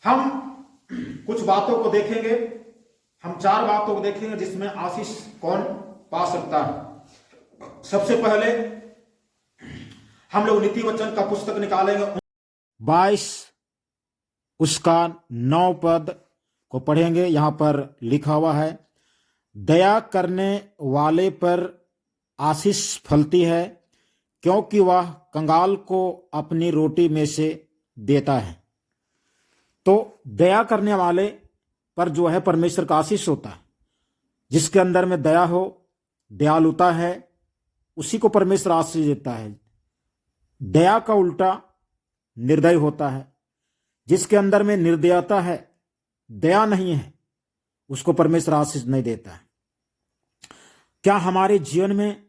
हम कुछ बातों को देखेंगे, हम 4 बातों को देखेंगे जिसमें आशीष कौन पा सकता है। सबसे पहले हम लोग नीति वचन का पुस्तक निकालेंगे 22 उसका 9 पद को पढ़ेंगे। यहां पर लिखा हुआ है, दया करने वाले पर आशीष फलती है, क्योंकि वह कंगाल को अपनी रोटी में से देता है। तो दया करने वाले पर जो है परमेश्वर का आशीष होता है। जिसके अंदर में दया हो, दयालुता है, उसी को परमेश्वर आशीष देता है। दया का उल्टा निर्दय होता है। जिसके अंदर में निर्दयता है, दया नहीं है, उसको परमेश्वर आशीष नहीं देता है। क्या हमारे जीवन में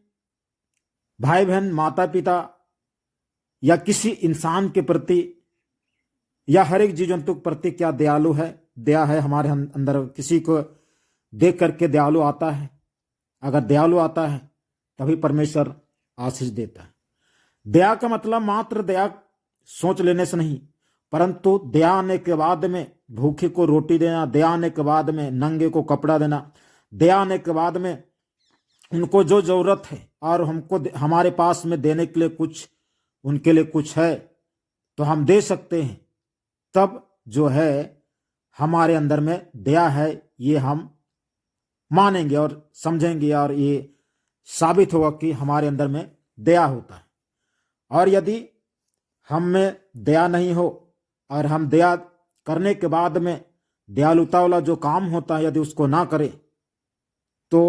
भाई बहन, माता पिता या किसी इंसान के प्रति या हर एक जीव जंतु के प्रति क्या दयालु है, दया है हमारे अंदर? किसी को देख करके दयालु आता है? अगर दयालु आता है तभी परमेश्वर आशीष देता है। दया का मतलब मात्र दया सोच लेने से नहीं, परंतु दया आने के बाद में भूखे को रोटी देना, दया आने के बाद में नंगे को कपड़ा देना, दया आने के बाद में उनको जो जरूरत है और हमको हमारे पास में देने के लिए कुछ उनके लिए कुछ है तो हम दे सकते हैं, तब जो है हमारे अंदर में दया है, ये हम मानेंगे और समझेंगे और ये साबित होगा कि हमारे अंदर में दया होता है। और यदि हम में दया नहीं हो और हम दया करने के बाद में दयालुता वाला जो काम होता है यदि उसको ना करें तो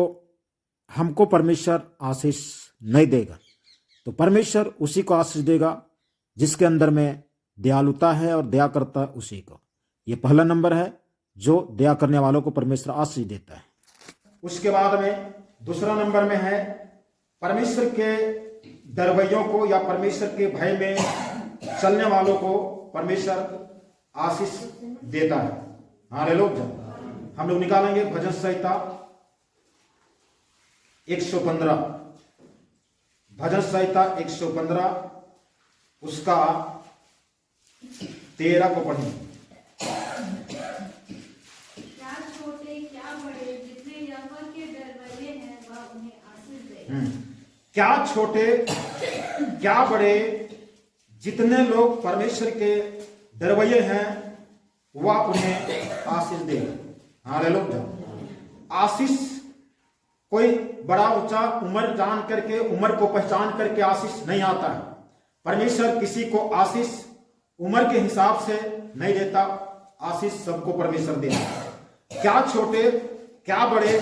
हमको परमेश्वर आशीष नहीं देगा। तो परमेश्वर उसी को आशीष देगा जिसके अंदर में दयालुता है और दया करता है उसी को। ये पहला नंबर है जो दया करने वालों को परमेश्वर आशीष देता है। उसके बाद में दूसरा नंबर में है परमेश्वर के डरवैयों को या परमेश्वर के भय में चलने वालों को परमेश्वर आशीष देता है। हालेलुया। हम लोग निकालेंगे भजन संहिता 115, भजन संहिता 115 उसका 13 को पढ़ेंगे। क्या छोटे क्या बड़े जितने यहोवा के डरवैये हैं वह उन्हें आशीष देगा। क्या छोटे क्या बड़े जितने लोग परमेश्वर के डरवैये हैं वह उन्हें आशीष देगा। हालेलुया। आशीष कोई बड़ा ऊंचा उम्र जान करके, उम्र को पहचान करके आशीष नहीं आता है। परमेश्वर किसी को आशीष उम्र के हिसाब से नहीं देता, आशीष सबको परमेश्वर देता है। क्या छोटे क्या बड़े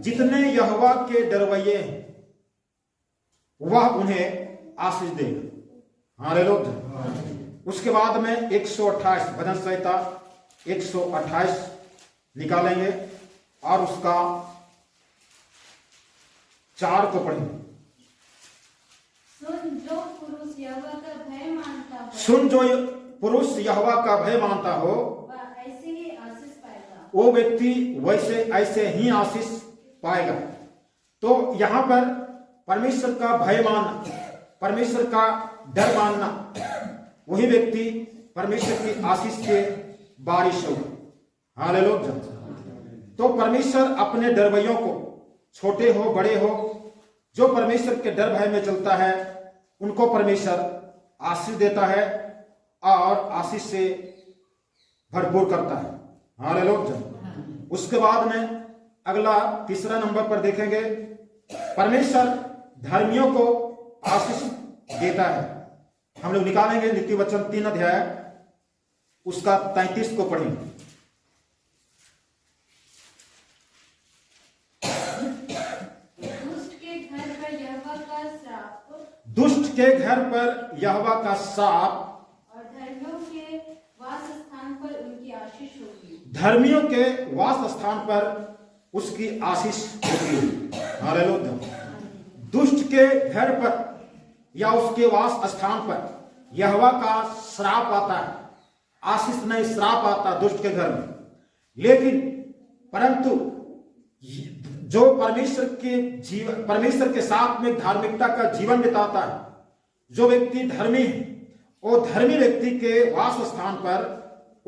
जितने यहोवा के डरवैये हैं वह उन्हें आशीष देगा। हालेलुया। उसके बाद में 128 भजन संहिता 128 निकालेंगे और उसका 4 को पढ़ेंगे। सुन जो पुरुष यहोवा का भय मानता हो, सुन जो पुरुष यहोवा का भय मानता हो वह ऐसे ही आशीष पाएगा। वो व्यक्ति वैसे ऐसे ही आशीष पाएगा। तो यहाँ पर परमेश्वर का भय मानना, परमेश्वर का डर मानना, वही व्यक्ति परमेश्वर की आशीष के बारिश होगा। हालेलुया। तो परमेश्वर अपने डरवैयों को, छोटे हो बड़े हो, जो परमेश्वर के डर भय में चलता है उनको परमेश्वर आशीष देता है और आशीष से भरपूर करता है। हालेलुया। उसके बाद में अगला तीसरा नंबर पर देखेंगे, परमेश्वर धर्मियों को आशीष देता है। हम लोग निकालेंगे नीति वचन 3 अध्याय उसका 33 को पढ़ेंगे। दुष्ट के घर पर यहोवा का श्राप, दुष्ट के घर पर यहोवा का शाप और धर्मियों के वास स्थान पर उनकी आशीष होगी। धर्मियों के वास स्थान पर उसकी आशीष होती है। हालेलुया। दुष्ट के घर पर या उसके वास स्थान पर यहोवा का श्राप आता है, आशीष नहीं श्राप आता दुष्ट के घर में। लेकिन परंतु जो परमेश्वर के साथ में धार्मिकता का जीवन बिताता है, जो व्यक्ति धर्मी है, वो धर्मी व्यक्ति के वास स्थान पर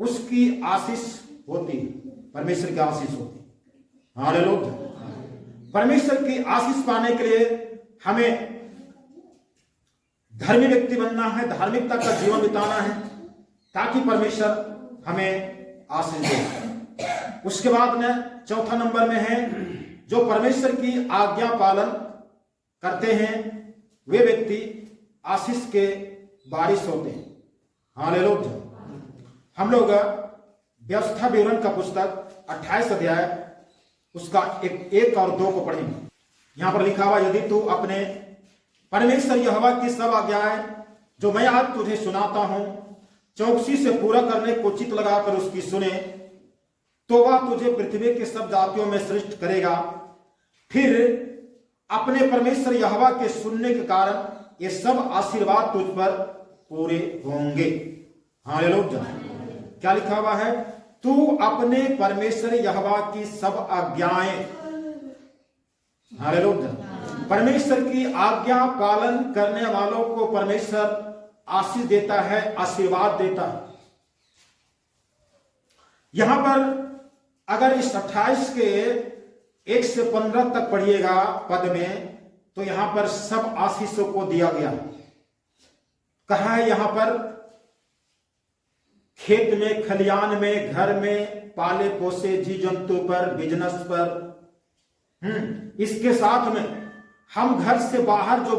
उसकी आशीष होती है, परमेश्वर की आशीष होती है। हालेलुया। परमेश्वर की आशीष पाने के लिए हमें धर्मी व्यक्ति बनना है, धार्मिकता का जीवन बिताना है, ताकि परमेश्वर हमें आशीष दे। उसके बाद में चौथा नंबर में है, जो परमेश्वर की आज्ञा पालन करते हैं वे व्यक्ति आशीष के बारिश होते हैं। हालेलुया। हम लोग व्यवस्था विवरण का पुस्तक 28 अध्याय उसका 1 और 2 को पढ़ेंगे। यहां पर लिखा हुआ, यदि तू अपने परमेश्वर यहोवा की सब आज्ञाएं जो मैं आज तुझे सुनाता हूं चौकसी से पूरा करने को चित्त लगाकर उसकी सुने, तो वह तुझे पृथ्वी के सब जातियों में श्रेष्ठ करेगा। फिर अपने परमेश्वर यहोवा के सुनने के कारण ये सब आशीर्वाद तुझ पर पूरे होंगे। हालेलुया। क्या लिखा हुआ है? तू अपने परमेश्वर यहोवा की सब आज्ञाएं, हालेलुया, परमेश्वर की आज्ञा पालन करने वालों को परमेश्वर आशीष देता है, आशीर्वाद देता है। यहां पर अगर इस 28 के 1 से 15 तक पढ़िएगा पद में, तो यहां पर सब आशीषों को दिया गया। कहा है यहां पर खेत में, खलियान में, घर में, पाले पोसे जीव जंतु पर, बिजनेस पर। इसके साथ में हम घर से बाहर, जो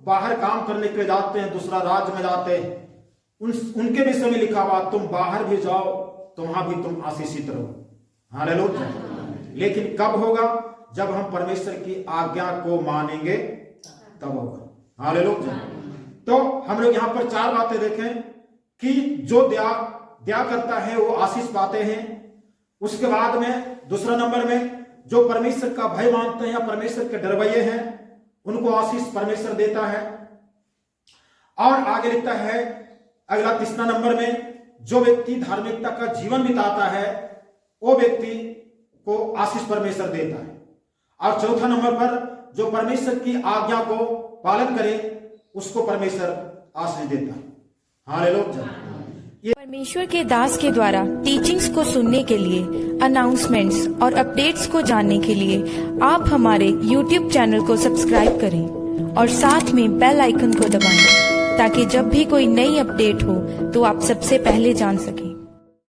बाहर काम करने के लिए जाते हैं, दूसरा राज्य में जाते हैं, उनके विषय में लिखा हुआ, तुम बाहर भी जाओ तो वहां भी तुम आशीषित रहो। हालेलुया। लेकिन कब होगा? जब हम परमेश्वर की आज्ञा को मानेंगे तब होगा। हालेलुया। तो हम लोग यहां पर 4 बातें देखें कि जो दया करता है वो आशीष पाते हैं। उसके बाद में दूसरा नंबर में जो परमेश्वर का भय मानते हैं या परमेश्वर के डरवैये हैं उनको आशीष परमेश्वर देता है। और आगे लिखता है अगला तीसरा नंबर में, जो व्यक्ति धार्मिकता का जीवन बिताता है वो व्यक्ति को आशीष परमेश्वर देता है। और चौथा नंबर पर जो परमेश्वर की आज्ञा को पालन करे उसको परमेश्वर आशीष देता है। हालेलुया। परमेश्वर के दास के द्वारा टीचिंग्स को सुनने के लिए, अनाउंसमेंट्स और अपडेट्स को जानने के लिए आप हमारे YouTube चैनल को सब्सक्राइब करें और साथ में बेल आइकन को दबाएं, ताकि जब भी कोई नई अपडेट हो तो आप सबसे पहले जान सकें।